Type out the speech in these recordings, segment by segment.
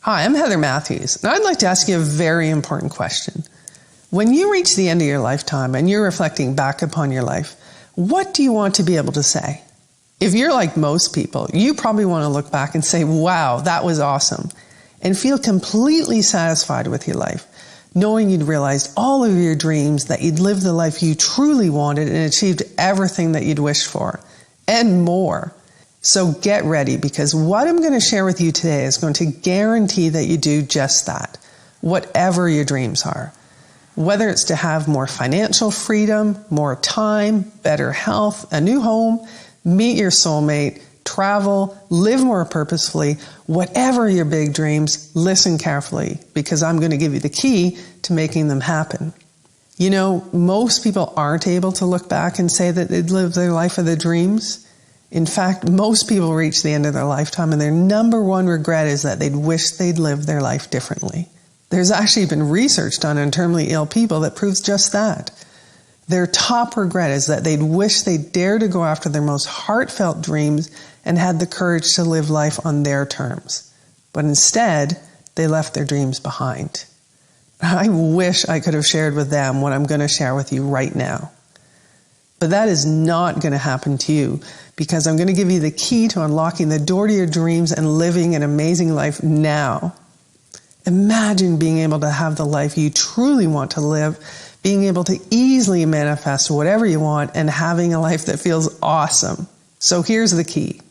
Hi, I'm Heather Matthews, and I'd like to ask you a very important question. When you reach the end of your lifetime and you're reflecting back upon your life, what do you want to be able to say? If you're like most people, you probably want to look back and say, wow, that was awesome, and feel completely satisfied with your life, knowing you'd realized all of your dreams, that you'd lived the life you truly wanted and achieved everything that you'd wished for, and more. So get ready, because what I'm going to share with you today is going to guarantee that you do just that, whatever your dreams are. Whether it's to have more financial freedom, more time, better health, a new home, meet your soulmate, travel, live more purposefully, whatever your big dreams, listen carefully, because I'm going to give you the key to making them happen. You know, most people aren't able to look back and say that they'd lived their life of their dreams. In fact, most people reach the end of their lifetime and their number one regret is that they'd wish they'd lived their life differently. There's actually been research done on terminally ill people that proves just that. Their top regret is that they'd wish they'd dared to go after their most heartfelt dreams and had the courage to live life on their terms. But instead, they left their dreams behind. I wish I could have shared with them what I'm going to share with you right now. But that is not going to happen to you, because I'm going to give you the key to unlocking the door to your dreams and living an amazing life now. Imagine being able to have the life you truly want to live, being able to easily manifest whatever you want, and having a life that feels awesome. So here's the key.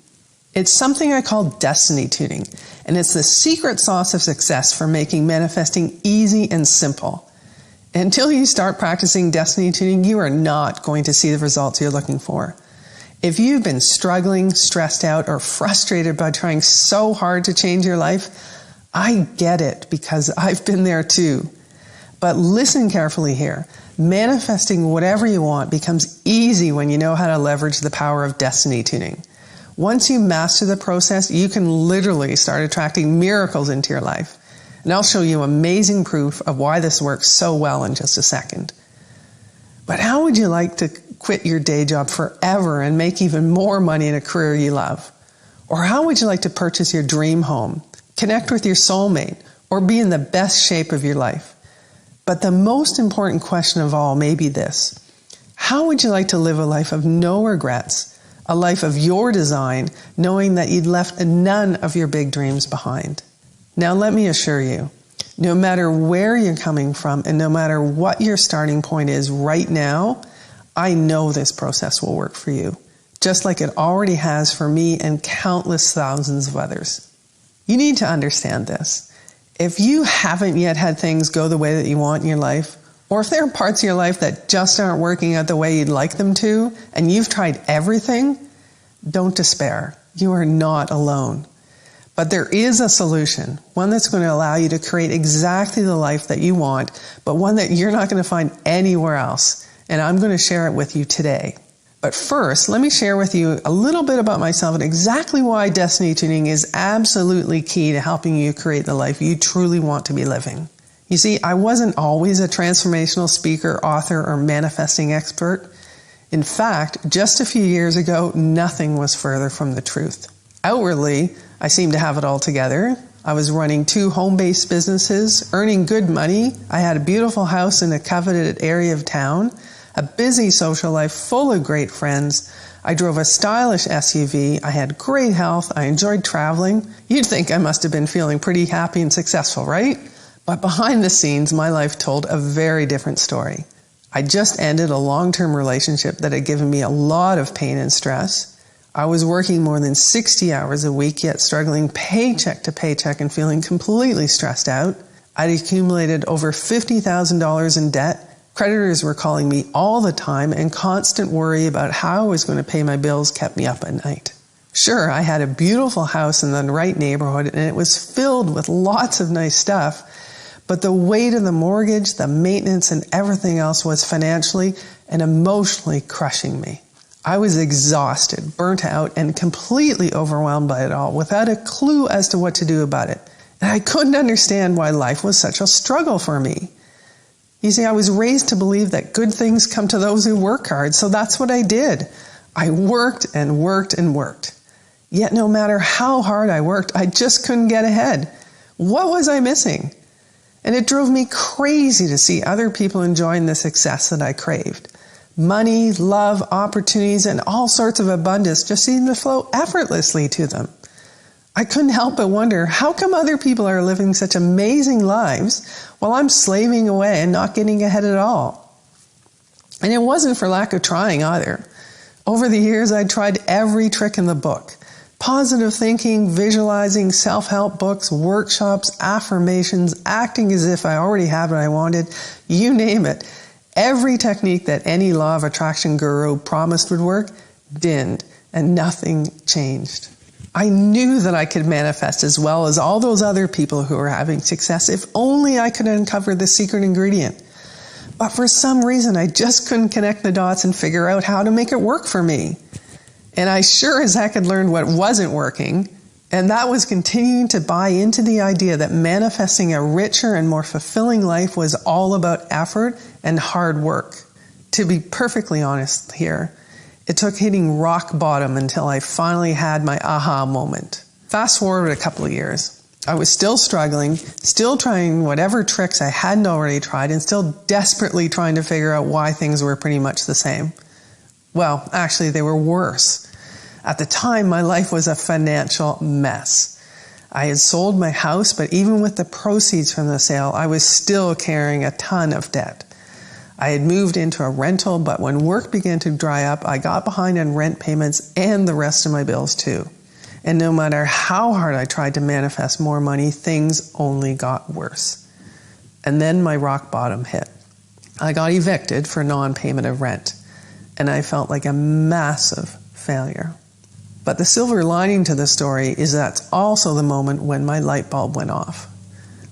It's something I call destiny tuning, and it's the secret sauce of success for making manifesting easy and simple. Until you start practicing destiny tuning, you are not going to see the results you're looking for. If you've been struggling, stressed out, or frustrated by trying so hard to change your life, I get it, because I've been there too. But listen carefully here. Manifesting whatever you want becomes easy when you know how to leverage the power of destiny tuning. Once you master the process, you can literally start attracting miracles into your life. And I'll show you amazing proof of why this works so well in just a second. But how would you like to quit your day job forever and make even more money in a career you love? Or how would you like to purchase your dream home, connect with your soulmate, or be in the best shape of your life? But the most important question of all may be this: how would you like to live a life of no regrets, a life of your design, knowing that you'd left none of your big dreams behind? Now let me assure you, no matter where you're coming from and no matter what your starting point is right now, I know this process will work for you, just like it already has for me and countless thousands of others. You need to understand this. If you haven't yet had things go the way that you want in your life, or if there are parts of your life that just aren't working out the way you'd like them to, and you've tried everything, don't despair. You are not alone. But there is a solution, one that's going to allow you to create exactly the life that you want, but one that you're not going to find anywhere else. And I'm going to share it with you today. But first, let me share with you a little bit about myself and exactly why destiny tuning is absolutely key to helping you create the life you truly want to be living. You see, I wasn't always a transformational speaker, author, or manifesting expert. In fact, just a few years ago, nothing was further from the truth. Outwardly, I seemed to have it all together. I was running 2 home-based businesses, earning good money. I had a beautiful house in a coveted area of town, a busy social life full of great friends. I drove a stylish SUV. I had great health. I enjoyed traveling. You'd think I must have been feeling pretty happy and successful, right? But behind the scenes, my life told a very different story. I just ended a long-term relationship that had given me a lot of pain and stress. I was working more than 60 hours a week, yet struggling paycheck to paycheck and feeling completely stressed out. I'd accumulated over $50,000 in debt. Creditors were calling me all the time, and constant worry about how I was going to pay my bills kept me up at night. Sure, I had a beautiful house in the right neighborhood, and it was filled with lots of nice stuff, but the weight of the mortgage, the maintenance, and everything else was financially and emotionally crushing me. I was exhausted, burnt out, and completely overwhelmed by it all, without a clue as to what to do about it. And I couldn't understand why life was such a struggle for me. You see, I was raised to believe that good things come to those who work hard, so that's what I did. I worked and worked and worked. Yet no matter how hard I worked, I just couldn't get ahead. What was I missing? And it drove me crazy to see other people enjoying the success that I craved. Money, love, opportunities, and all sorts of abundance just seemed to flow effortlessly to them. I couldn't help but wonder, how come other people are living such amazing lives while I'm slaving away and not getting ahead at all? And it wasn't for lack of trying either. Over the years, I tried every trick in the book. Positive thinking, visualizing, self-help books, workshops, affirmations, acting as if I already had what I wanted, you name it. Every technique that any law of attraction guru promised would work didn't, and nothing changed. I knew that I could manifest as well as all those other people who were having success if only I could uncover the secret ingredient. But for some reason, I just couldn't connect the dots and figure out how to make it work for me. And I sure as heck had learned what wasn't working, and that was continuing to buy into the idea that manifesting a richer and more fulfilling life was all about effort and hard work. To be perfectly honest here, it took hitting rock bottom until I finally had my aha moment. Fast forward a couple of years. I was still struggling, still trying whatever tricks I hadn't already tried, and still desperately trying to figure out why things were pretty much the same. Well, actually, they were worse. At the time, my life was a financial mess. I had sold my house, but even with the proceeds from the sale, I was still carrying a ton of debt. I had moved into a rental, but when work began to dry up, I got behind on rent payments and the rest of my bills too. And no matter how hard I tried to manifest more money, things only got worse. And then my rock bottom hit. I got evicted for non-payment of rent, and I felt like a massive failure. But the silver lining to the story is that's also the moment when my light bulb went off.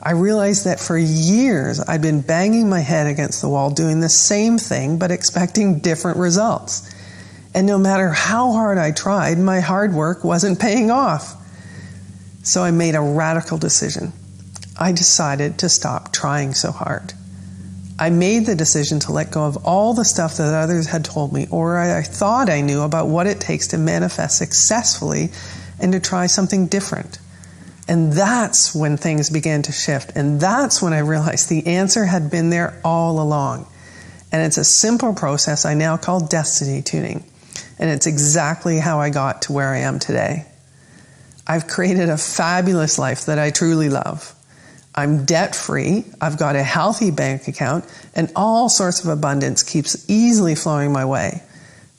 I realized that for years I'd been banging my head against the wall doing the same thing but expecting different results. And no matter how hard I tried, my hard work wasn't paying off. So I made a radical decision. I decided to stop trying so hard. I made the decision to let go of all the stuff that others had told me or I thought I knew about what it takes to manifest successfully and to try something different. And that's when things began to shift. And that's when I realized the answer had been there all along. And it's a simple process I now call destiny tuning. And it's exactly how I got to where I am today. I've created a fabulous life that I truly love. I'm debt-free, I've got a healthy bank account, and all sorts of abundance keeps easily flowing my way.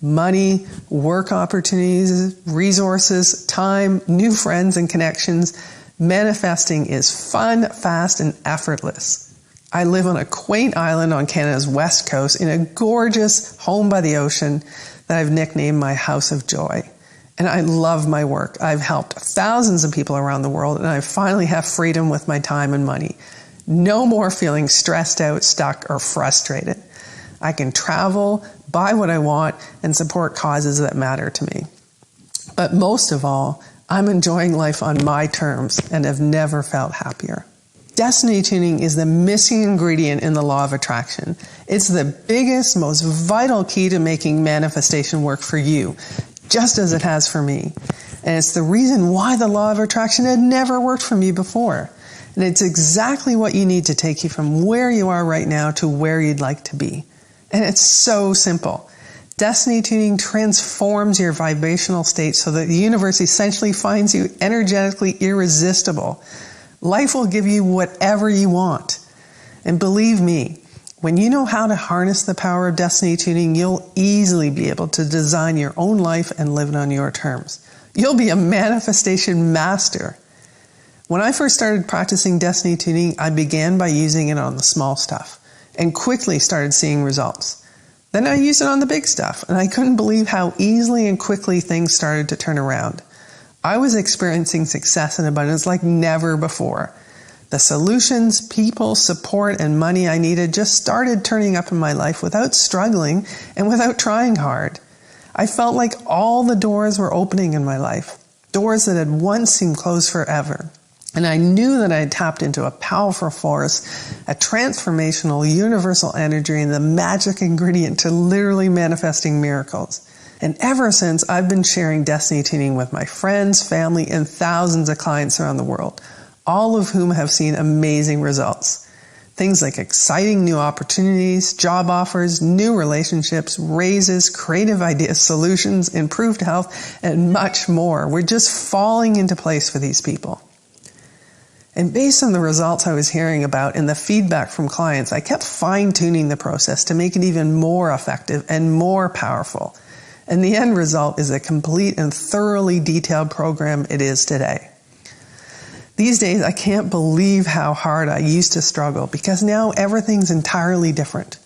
Money, work opportunities, resources, time, new friends and connections. Manifesting is fun, fast, and effortless. I live on a quaint island on Canada's west coast in a gorgeous home by the ocean that I've nicknamed my House of Joy. And I love my work. I've helped thousands of people around the world, and I finally have freedom with my time and money. No more feeling stressed out, stuck, or frustrated. I can travel, buy what I want, and support causes that matter to me. But most of all, I'm enjoying life on my terms and have never felt happier. Destiny tuning is the missing ingredient in the law of attraction. It's the biggest, most vital key to making manifestation work for you, just as it has for me. And it's the reason why the law of attraction had never worked for me before. And it's exactly what you need to take you from where you are right now to where you'd like to be. And it's so simple. Destiny tuning transforms your vibrational state so that the universe essentially finds you energetically irresistible. Life will give you whatever you want. And believe me, when you know how to harness the power of destiny tuning, you'll easily be able to design your own life and live it on your terms. You'll be a manifestation master. When I first started practicing destiny tuning, I began by using it on the small stuff and quickly started seeing results. Then I used it on the big stuff, and I couldn't believe how easily and quickly things started to turn around. I was experiencing success and abundance like never before. The solutions, people, support, and money I needed just started turning up in my life without struggling and without trying hard. I felt like all the doors were opening in my life, doors that had once seemed closed forever. And I knew that I had tapped into a powerful force, a transformational, universal energy, and the magic ingredient to literally manifesting miracles. And ever since, I've been sharing destiny tuning with my friends, family, and thousands of clients around the world, all of whom have seen amazing results. Things like exciting new opportunities, job offers, new relationships, raises, creative ideas, solutions, improved health, and much more. We're just falling into place for these people. And based on the results I was hearing about and the feedback from clients, I kept fine-tuning the process to make it even more effective and more powerful. And the end result is a complete and thoroughly detailed program it is today. These days, I can't believe how hard I used to struggle because now everything's entirely different.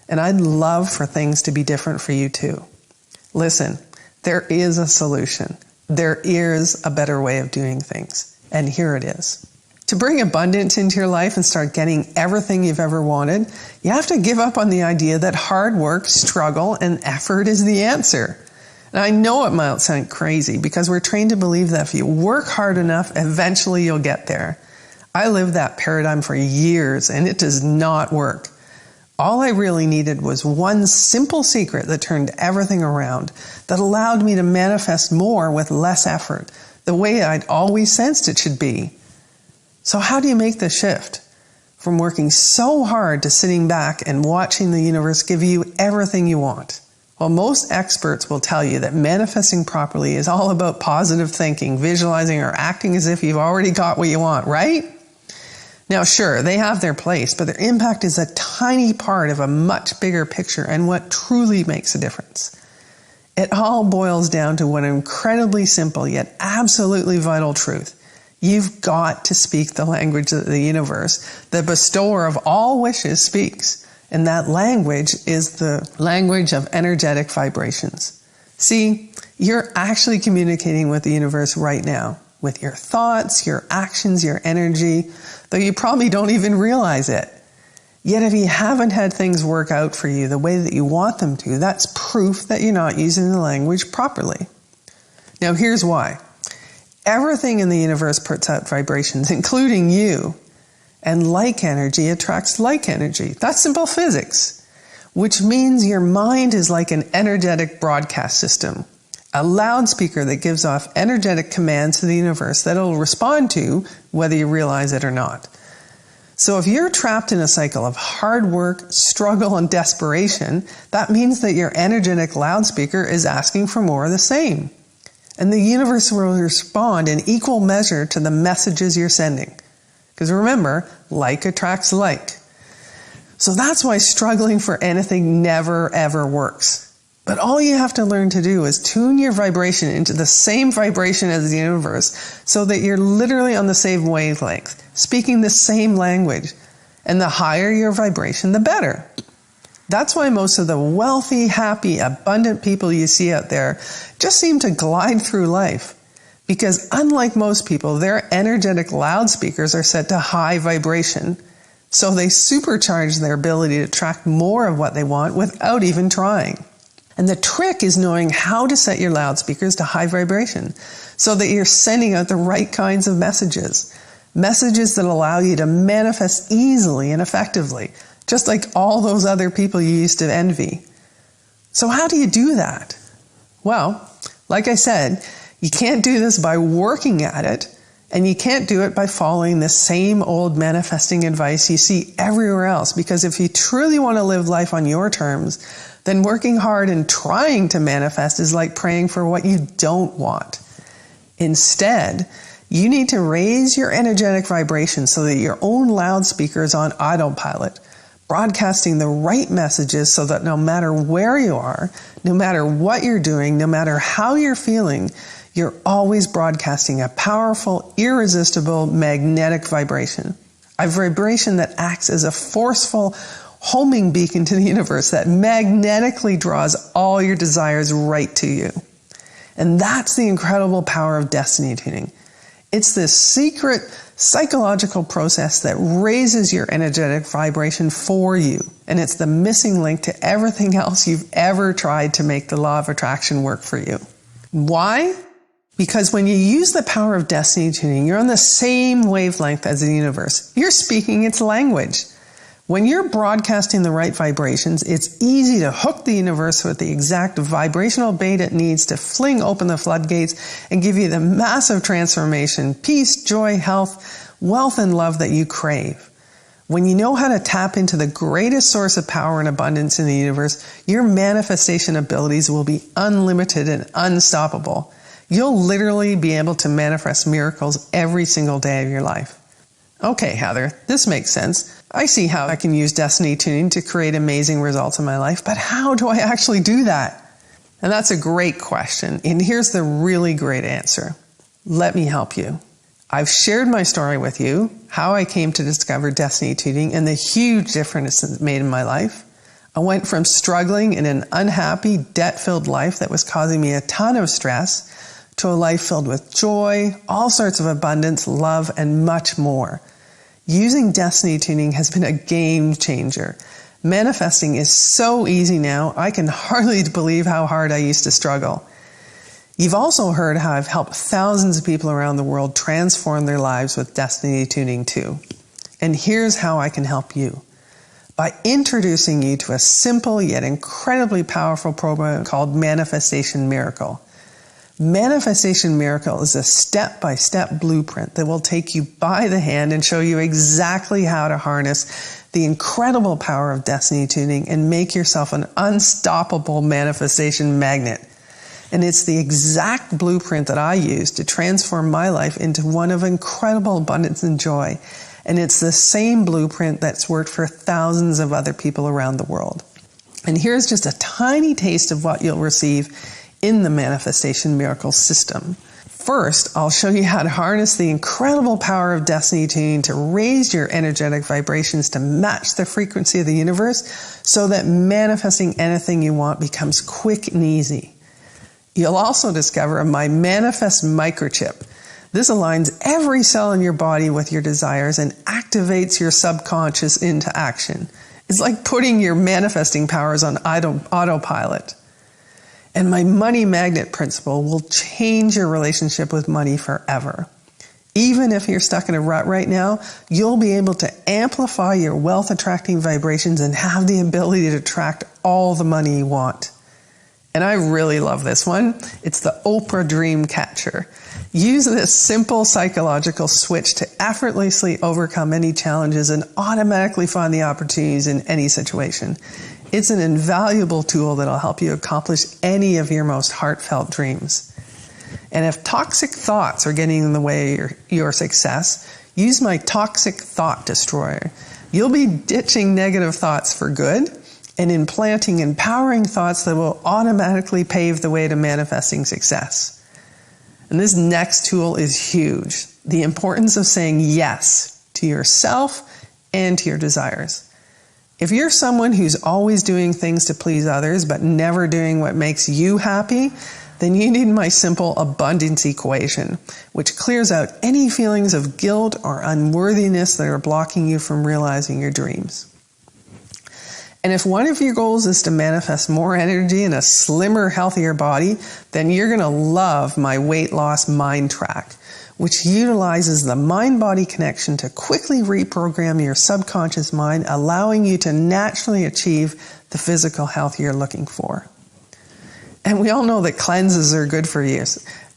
And I'd love for things to be different for you too. Listen, there is a solution. There is a better way of doing things. And here it is. To bring abundance into your life and start getting everything you've ever wanted, you have to give up on the idea that hard work, struggle, and effort is the answer. And I know it might sound crazy because we're trained to believe that if you work hard enough, eventually you'll get there. I lived that paradigm for years and it does not work. All I really needed was one simple secret that turned everything around, that allowed me to manifest more with less effort, the way I'd always sensed it should be. So how do you make the shift from working so hard to sitting back and watching the universe give you everything you want? Well, most experts will tell you that manifesting properly is all about positive thinking, visualizing, or acting as if you've already got what you want, right? Now, sure, they have their place, but their impact is a tiny part of a much bigger picture and what truly makes a difference. It all boils down to one incredibly simple yet absolutely vital truth. You've got to speak the language that the universe, the bestower of all wishes, speaks. And that language is the language of energetic vibrations. See, you're actually communicating with the universe right now, with your thoughts, your actions, your energy, though you probably don't even realize it. Yet if you haven't had things work out for you the way that you want them to, that's proof that you're not using the language properly. Now here's why. Everything in the universe puts out vibrations, including you. And like energy attracts like energy. That's simple physics. Which means your mind is like an energetic broadcast system. A loudspeaker that gives off energetic commands to the universe that it'll respond to whether you realize it or not. So if you're trapped in a cycle of hard work, struggle, and desperation, that means that your energetic loudspeaker is asking for more of the same. And the universe will respond in equal measure to the messages you're sending. Because remember, like attracts like. So that's why struggling for anything never ever works. But all you have to learn to do is tune your vibration into the same vibration as the universe so that you're literally on the same wavelength, speaking the same language. And the higher your vibration, the better. That's why most of the wealthy, happy, abundant people you see out there just seem to glide through life. Because unlike most people, their energetic loudspeakers are set to high vibration. So they supercharge their ability to attract more of what they want without even trying. And the trick is knowing how to set your loudspeakers to high vibration so that you're sending out the right kinds of messages. Messages that allow you to manifest easily and effectively, just like all those other people you used to envy. So how do you do that? Well, like I said, you can't do this by working at it, and you can't do it by following the same old manifesting advice you see everywhere else, because if you truly want to live life on your terms, then working hard and trying to manifest is like praying for what you don't want. Instead, you need to raise your energetic vibration so that your own loudspeaker is on autopilot, broadcasting the right messages so that no matter where you are, no matter what you're doing, no matter how you're feeling, you're always broadcasting a powerful, irresistible, magnetic vibration. A vibration that acts as a forceful homing beacon to the universe that magnetically draws all your desires right to you. And that's the incredible power of destiny tuning. It's this secret psychological process that raises your energetic vibration for you. And it's the missing link to everything else you've ever tried to make the law of attraction work for you. Why? Because when you use the power of destiny tuning, you're on the same wavelength as the universe. You're speaking its language. When you're broadcasting the right vibrations, it's easy to hook the universe with the exact vibrational bait it needs to fling open the floodgates and give you the massive transformation, peace, joy, health, wealth and love that you crave. When you know how to tap into the greatest source of power and abundance in the universe, your manifestation abilities will be unlimited and unstoppable. You'll literally be able to manifest miracles every single day of your life. Okay, Heather, this makes sense. I see how I can use destiny tuning to create amazing results in my life, but how do I actually do that? And that's a great question, and here's the really great answer. Let me help you. I've shared my story with you, how I came to discover destiny tuning and the huge difference it's made in my life. I went from struggling in an unhappy, debt-filled life that was causing me a ton of stress to a life filled with joy, all sorts of abundance, love, and much more. Using destiny tuning has been a game changer. Manifesting is so easy now, I can hardly believe how hard I used to struggle. You've also heard how I've helped thousands of people around the world transform their lives with destiny tuning too. And here's how I can help you. By introducing you to a simple yet incredibly powerful program called Manifestation Miracle. Manifestation Miracle is a step-by-step blueprint that will take you by the hand and show you exactly how to harness the incredible power of destiny tuning and make yourself an unstoppable manifestation magnet. And it's the exact blueprint that I use to transform my life into one of incredible abundance and joy. And it's the same blueprint that's worked for thousands of other people around the world. And here's just a tiny taste of what you'll receive in the Manifestation Miracle system. First, I'll show you how to harness the incredible power of destiny tuning to raise your energetic vibrations to match the frequency of the universe so that manifesting anything you want becomes quick and easy. You'll also discover my Manifest Microchip. This aligns every cell in your body with your desires and activates your subconscious into action. It's like putting your manifesting powers on autopilot. And my money magnet principle will change your relationship with money forever. Even if you're stuck in a rut right now, you'll be able to amplify your wealth attracting vibrations and have the ability to attract all the money you want. And I really love this one. It's the Oprah Dream Catcher. Use this simple psychological switch to effortlessly overcome any challenges and automatically find the opportunities in any situation. It's an invaluable tool that'll help you accomplish any of your most heartfelt dreams. And if toxic thoughts are getting in the way of your success, use my Toxic Thought Destroyer. You'll be ditching negative thoughts for good and implanting empowering thoughts that will automatically pave the way to manifesting success. And this next tool is huge. The importance of saying yes to yourself and to your desires. If you're someone who's always doing things to please others but never doing what makes you happy, then you need my simple abundance equation, which clears out any feelings of guilt or unworthiness that are blocking you from realizing your dreams. And if one of your goals is to manifest more energy and a slimmer, healthier body, then you're going to love my weight loss mind track, which utilizes the mind-body connection to quickly reprogram your subconscious mind, allowing you to naturally achieve the physical health you're looking for. And we all know that cleanses are good for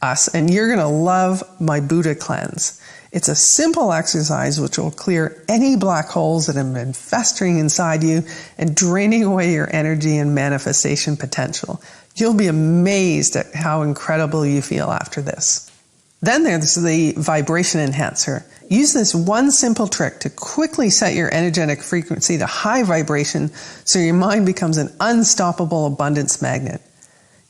us, and you're going to love my Buddha cleanse. It's a simple exercise which will clear any black holes that have been festering inside you and draining away your energy and manifestation potential. You'll be amazed at how incredible you feel after this. Then there's the vibration enhancer. Use this one simple trick to quickly set your energetic frequency to high vibration so your mind becomes an unstoppable abundance magnet.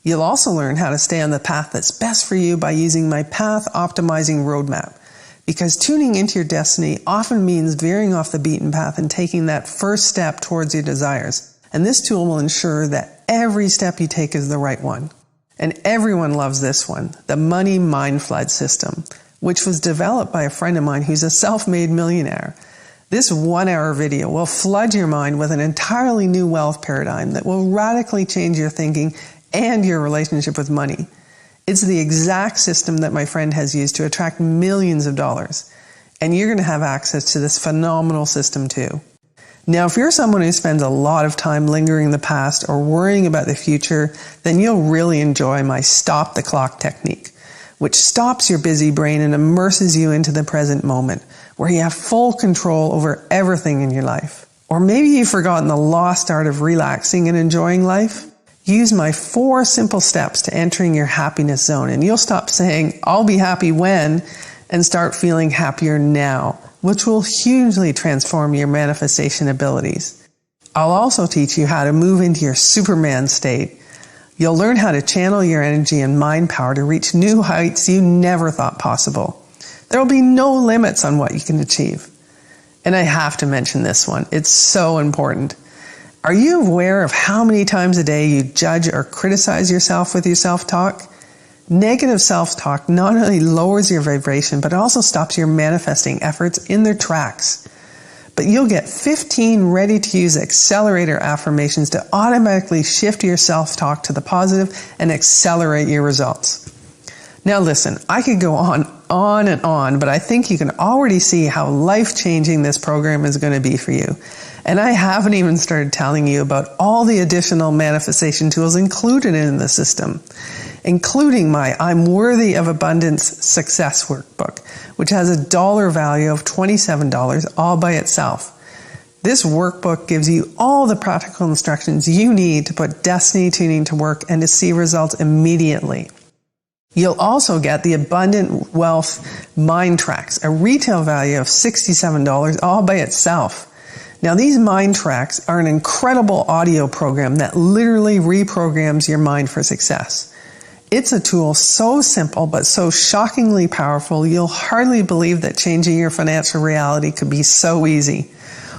You'll also learn how to stay on the path that's best for you by using my Path Optimizing Roadmap. Because tuning into your destiny often means veering off the beaten path and taking that first step towards your desires. And this tool will ensure that every step you take is the right one. And everyone loves this one, the Money Mind Flood System, which was developed by a friend of mine who's a self-made millionaire. This 1-hour video will flood your mind with an entirely new wealth paradigm that will radically change your thinking and your relationship with money. It's the exact system that my friend has used to attract millions of dollars. And you're going to have access to this phenomenal system too. Now, if you're someone who spends a lot of time lingering in the past or worrying about the future, then you'll really enjoy my Stop the Clock technique, which stops your busy brain and immerses you into the present moment, where you have full control over everything in your life. Or maybe you've forgotten the lost art of relaxing and enjoying life. Use my 4 simple steps to entering your happiness zone, and you'll stop saying, "I'll be happy when," and start feeling happier now, which will hugely transform your manifestation abilities. I'll also teach you how to move into your Superman state. You'll learn how to channel your energy and mind power to reach new heights you never thought possible. There will be no limits on what you can achieve. And I have to mention this one. It's so important. Are you aware of how many times a day you judge or criticize yourself with your self-talk? Negative self-talk not only lowers your vibration, but also stops your manifesting efforts in their tracks. But you'll get 15 ready-to-use accelerator affirmations to automatically shift your self-talk to the positive and accelerate your results. Now listen, I could go on and on, but I think you can already see how life-changing this program is going to be for you. And I haven't even started telling you about all the additional manifestation tools included in the system, including my I'm Worthy of Abundance Success Workbook, which has a dollar value of $27 all by itself. This workbook gives you all the practical instructions you need to put destiny tuning to work and to see results immediately. You'll also get the Abundant Wealth Mind Tracks, a retail value of $67 all by itself. Now, these mind tracks are an incredible audio program that literally reprograms your mind for success. It's a tool so simple but so shockingly powerful, you'll hardly believe that changing your financial reality could be so easy,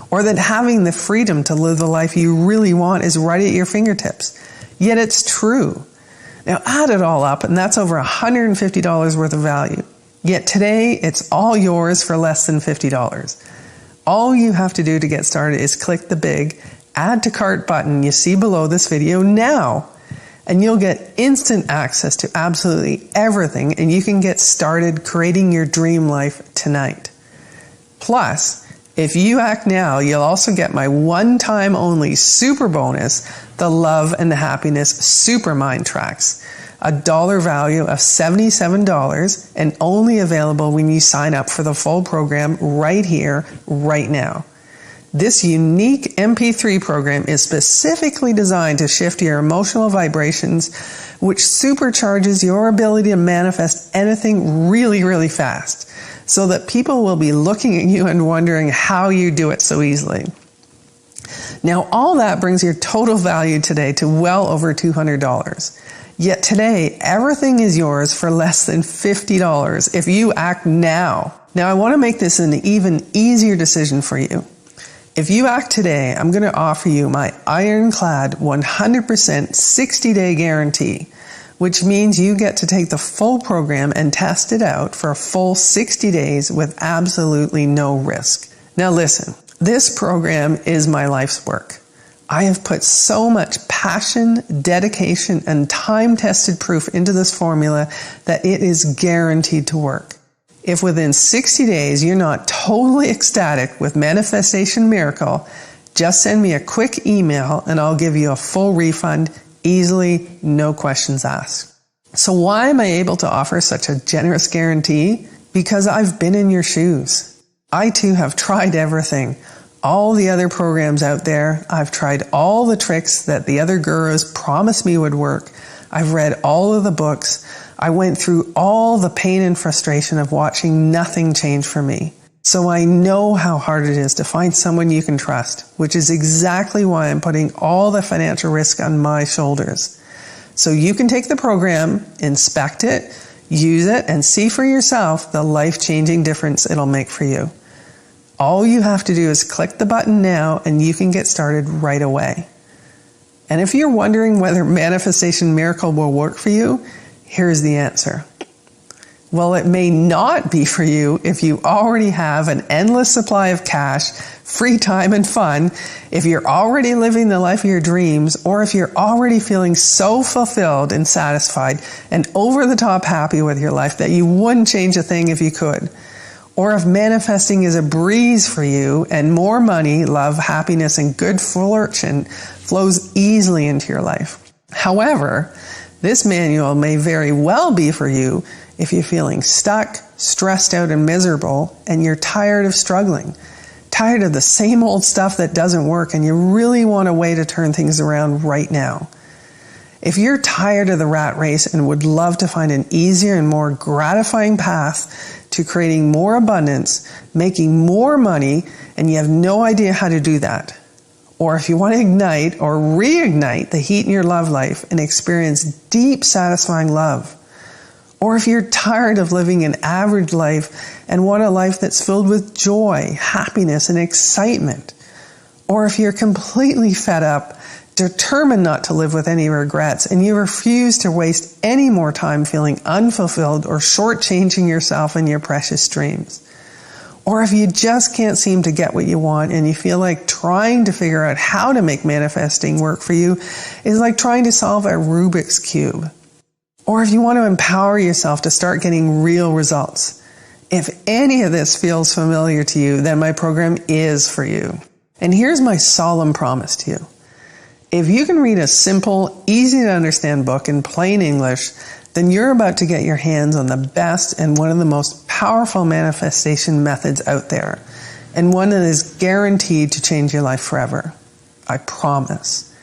or that having the freedom to live the life you really want is right at your fingertips. Yet it's true. Now add it all up, and that's over $150 worth of value. Yet today, it's all yours for less than $50. All you have to do to get started is click the big Add to Cart button you see below this video now, and you'll get instant access to absolutely everything, and you can get started creating your dream life tonight. Plus, if you act now, you'll also get my one-time only super bonus, the Love and the Happiness Super Mind Tracks, a dollar value of $77 and only available when you sign up for the full program right here, right now. This unique MP3 program is specifically designed to shift your emotional vibrations, which supercharges your ability to manifest anything really, really fast, so that people will be looking at you and wondering how you do it so easily. Now, all that brings your total value today to well over $200. Yet today, everything is yours for less than $50 if you act now. Now, I want to make this an even easier decision for you. If you act today, I'm going to offer you my ironclad 100% 60-day guarantee, which means you get to take the full program and test it out for a full 60 days with absolutely no risk. Now listen, this program is my life's work. I have put so much passion, dedication, and time-tested proof into this formula that it is guaranteed to work. If within 60 days you're not totally ecstatic with Manifestation Miracle, just send me a quick email and I'll give you a full refund easily, no questions asked. So why am I able to offer such a generous guarantee? Because I've been in your shoes. I too have tried everything. All the other programs out there. I've tried all the tricks that the other gurus promised me would work. I've read all of the books. I went through all the pain and frustration of watching nothing change for me. So I know how hard it is to find someone you can trust, which is exactly why I'm putting all the financial risk on my shoulders. So you can take the program, inspect it, use it, and see for yourself the life-changing difference it'll make for you. All you have to do is click the button now and you can get started right away. And if you're wondering whether Manifestation Miracle will work for you, here's the answer. Well, it may not be for you if you already have an endless supply of cash, free time, and fun, if you're already living the life of your dreams, or if you're already feeling so fulfilled and satisfied and over the top happy with your life that you wouldn't change a thing if you could. Or if manifesting is a breeze for you and more money, love, happiness, and good fortune flows easily into your life. However, this manual may very well be for you If you're feeling stuck, stressed out, and miserable, and you're tired of struggling, tired of the same old stuff that doesn't work, and you really want a way to turn things around right now. If you're tired of the rat race and would love to find an easier and more gratifying path to creating more abundance, making more money, and you have no idea how to do that, or if you want to ignite or reignite the heat in your love life and experience deep, satisfying love, or if you're tired of living an average life and want a life that's filled with joy, happiness, and excitement, or if you're completely fed up, determined not to live with any regrets, and you refuse to waste any more time feeling unfulfilled or shortchanging yourself and your precious dreams, or if you just can't seem to get what you want and you feel like trying to figure out how to make manifesting work for you is like trying to solve a Rubik's Cube, or if you want to empower yourself to start getting real results. If any of this feels familiar to you, then my program is for you. And here's my solemn promise to you. If you can read a simple, easy to understand book in plain English, then you're about to get your hands on the best and one of the most powerful manifestation methods out there, and one that is guaranteed to change your life forever. I promise.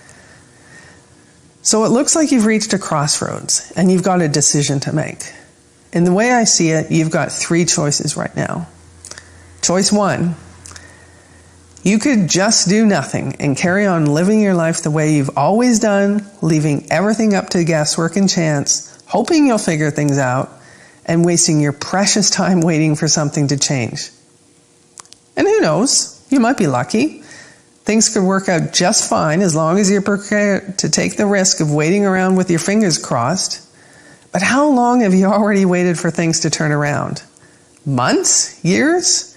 So it looks like you've reached a crossroads and you've got a decision to make. And the way I see it, you've got 3 choices right now. Choice 1, you could just do nothing and carry on living your life the way you've always done, leaving everything up to guesswork and chance, hoping you'll figure things out, and wasting your precious time waiting for something to change. And who knows, you might be lucky. Things could work out just fine as long as you're prepared to take the risk of waiting around with your fingers crossed. But how long have you already waited for things to turn around? Months? Years?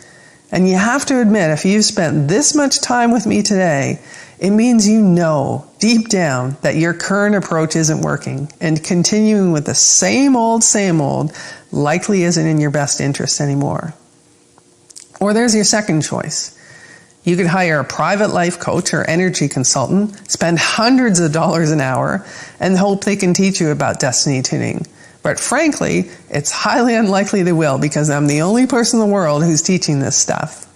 And you have to admit, if you've spent this much time with me today, it means you know deep down that your current approach isn't working, and continuing with the same old likely isn't in your best interest anymore. Or there's your second choice. You could hire a private life coach or energy consultant, spend hundreds of dollars an hour, and hope they can teach you about destiny tuning. But frankly, it's highly unlikely they will, because I'm the only person in the world who's teaching this stuff.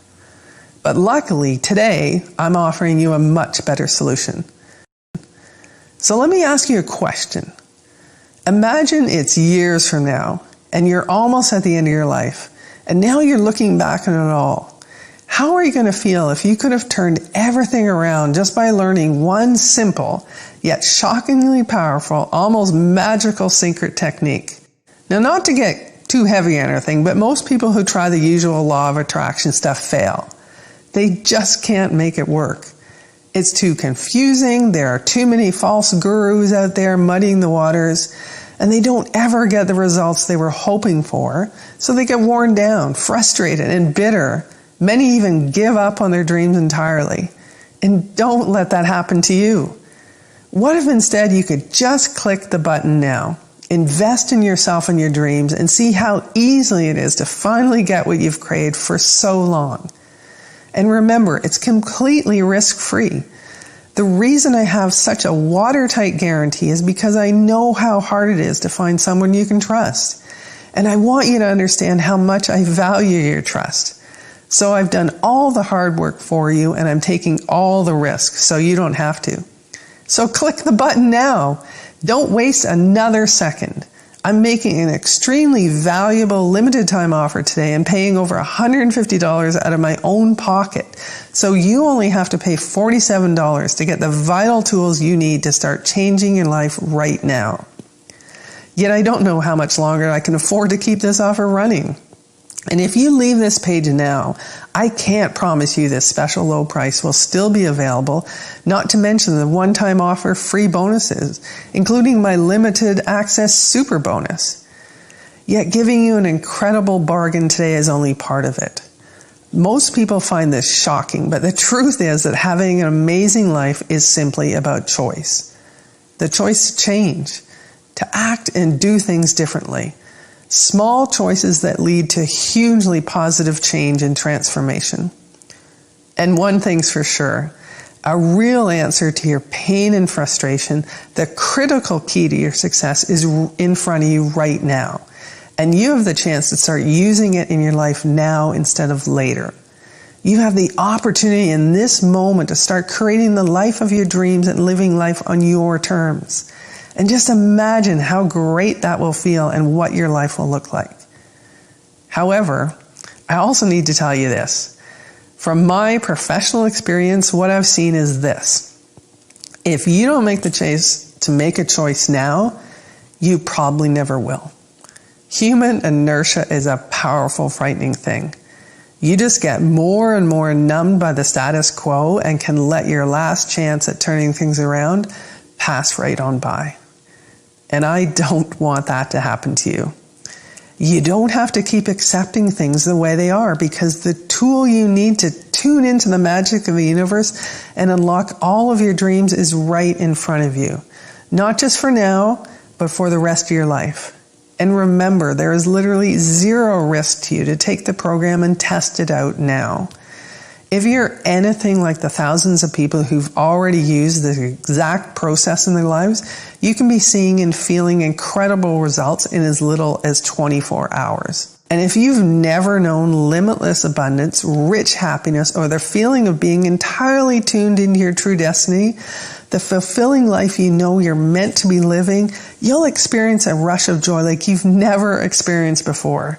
But luckily, today, I'm offering you a much better solution. So let me ask you a question. Imagine it's years from now, and you're almost at the end of your life, and now you're looking back on it all. How are you going to feel if you could have turned everything around just by learning one simple, yet shockingly powerful, almost magical secret technique? Now, not to get too heavy on anything, but most people who try the usual law of attraction stuff fail. They just can't make it work. It's too confusing, there are too many false gurus out there muddying the waters, and they don't ever get the results they were hoping for, so they get worn down, frustrated, and bitter. Many even give up on their dreams entirely. And don't let that happen to you. What if instead you could just click the button now, invest in yourself and your dreams, and see how easily it is to finally get what you've craved for so long? And remember, it's completely risk-free. The reason I have such a watertight guarantee is because I know how hard it is to find someone you can trust. And I want you to understand how much I value your trust. So I've done all the hard work for you, and I'm taking all the risk so you don't have to. So click the button now. Don't waste another second. I'm making an extremely valuable limited time offer today and paying over $150 out of my own pocket. So you only have to pay $47 to get the vital tools you need to start changing your life right now. Yet I don't know how much longer I can afford to keep this offer running. And if you leave this page now, I can't promise you this special low price will still be available, not to mention the one-time offer free bonuses, including my limited access super bonus. Yet giving you an incredible bargain today is only part of it. Most people find this shocking, but the truth is that having an amazing life is simply about choice. The choice to change, to act and do things differently. Small choices that lead to hugely positive change and transformation. And one thing's for sure, a real answer to your pain and frustration, the critical key to your success is in front of you right now. And you have the chance to start using it in your life now instead of later. You have the opportunity in this moment to start creating the life of your dreams and living life on your terms. And just imagine how great that will feel and what your life will look like. However, I also need to tell you this. From my professional experience, what I've seen is this. If you don't make the choice to make a choice now, you probably never will. Human inertia is a powerful, frightening thing. You just get more and more numbed by the status quo and can let your last chance at turning things around pass right on by. And I don't want that to happen to you. You don't have to keep accepting things the way they are, because the tool you need to tune into the magic of the universe and unlock all of your dreams is right in front of you. Not just for now, but for the rest of your life. And remember, there is literally zero risk to you to take the program and test it out now. If you're anything like the thousands of people who've already used the exact process in their lives, you can be seeing and feeling incredible results in as little as 24 hours. And if you've never known limitless abundance, rich happiness, or the feeling of being entirely tuned into your true destiny, the fulfilling life you know you're meant to be living, you'll experience a rush of joy like you've never experienced before.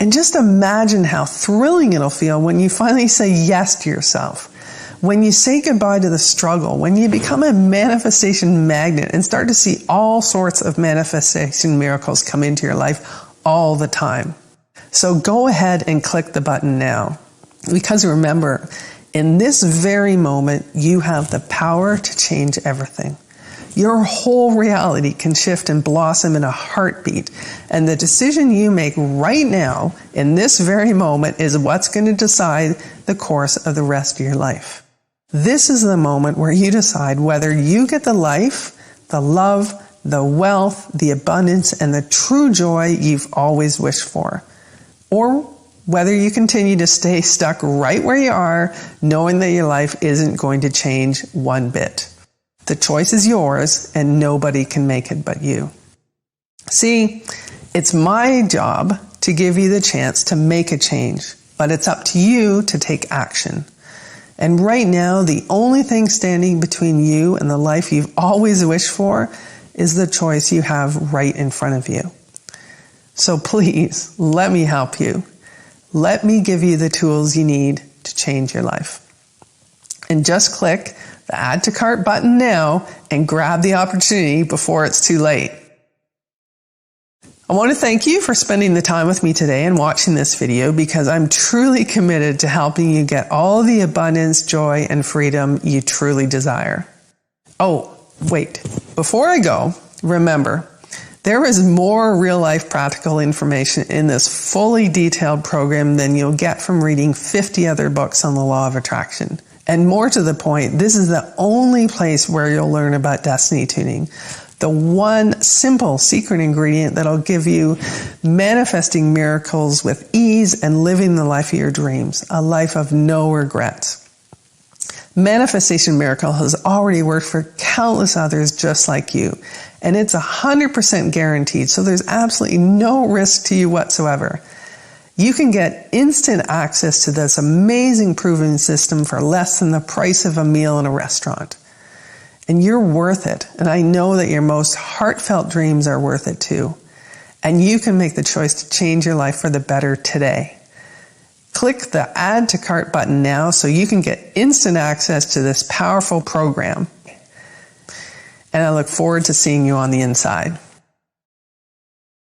And just imagine how thrilling it'll feel when you finally say yes to yourself. When you say goodbye to the struggle, when you become a manifestation magnet and start to see all sorts of manifestation miracles come into your life all the time. So go ahead and click the button now. Because remember, in this very moment, you have the power to change everything. Your whole reality can shift and blossom in a heartbeat. And the decision you make right now, in this very moment, is what's going to decide the course of the rest of your life. This is the moment where you decide whether you get the life, the love, the wealth, the abundance, and the true joy you've always wished for. Or whether you continue to stay stuck right where you are, knowing that your life isn't going to change one bit. The choice is yours, and nobody can make it but you. See, it's my job to give you the chance to make a change, but it's up to you to take action. And right now, the only thing standing between you and the life you've always wished for is the choice you have right in front of you. So please, let me help you. Let me give you the tools you need to change your life. And just click the Add to Cart button now and grab the opportunity before it's too late. I want to thank you for spending the time with me today and watching this video, because I'm truly committed to helping you get all the abundance, joy, and freedom you truly desire. Oh, wait. Before I go, remember, there is more real-life practical information in this fully detailed program than you'll get from reading 50 other books on the law of attraction. And more to the point, this is the only place where you'll learn about destiny tuning. The one simple secret ingredient that'll give you manifesting miracles with ease and living the life of your dreams, a life of no regrets. Manifestation Miracle has already worked for countless others just like you, and it's 100% guaranteed, so there's absolutely no risk to you whatsoever. You can get instant access to this amazing proven system for less than the price of a meal in a restaurant. And you're worth it. And I know that your most heartfelt dreams are worth it too. And you can make the choice to change your life for the better today. Click the Add to Cart button now so you can get instant access to this powerful program. And I look forward to seeing you on the inside.